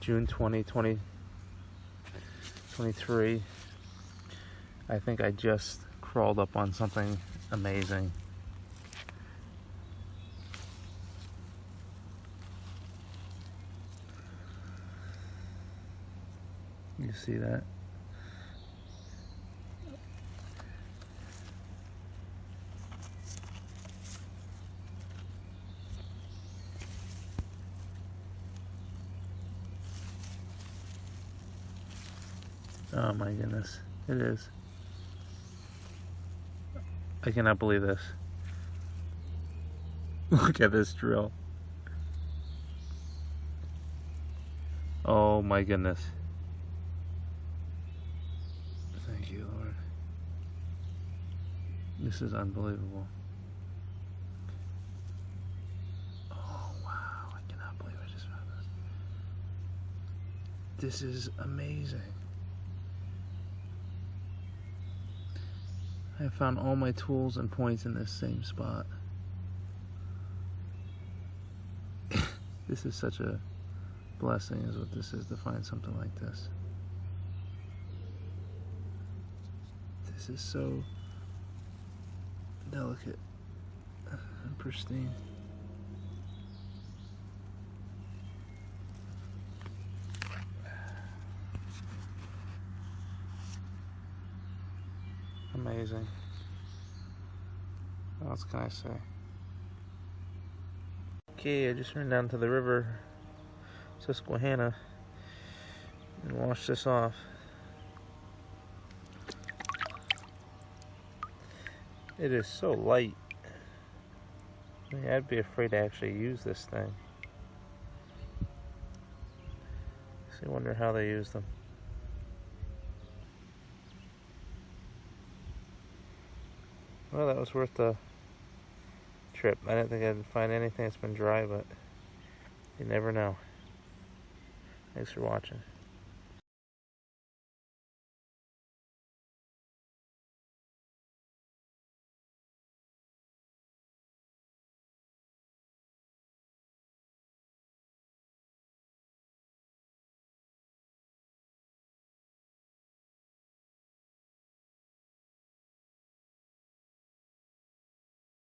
June 20, 2023. I think I just crawled up on something amazing. You see that? Oh my goodness, it is. I cannot believe this. Look at this drill. Oh my goodness. Thank you, Lord. This is unbelievable. Oh wow, I cannot believe I just found this. This is amazing. I found all my tools and points in this same spot. This is such a blessing, is what this is, to find something like this. This is so delicate and pristine. Amazing. What else can I say? Okay, I just ran down to the river, Susquehanna, and washed this off. It is so light. I mean, I'd be afraid to actually use this thing. So I wonder how they use them. Well, that was worth the trip. I didn't think I'd find anything that's been dry, but you never know. Thanks for watching.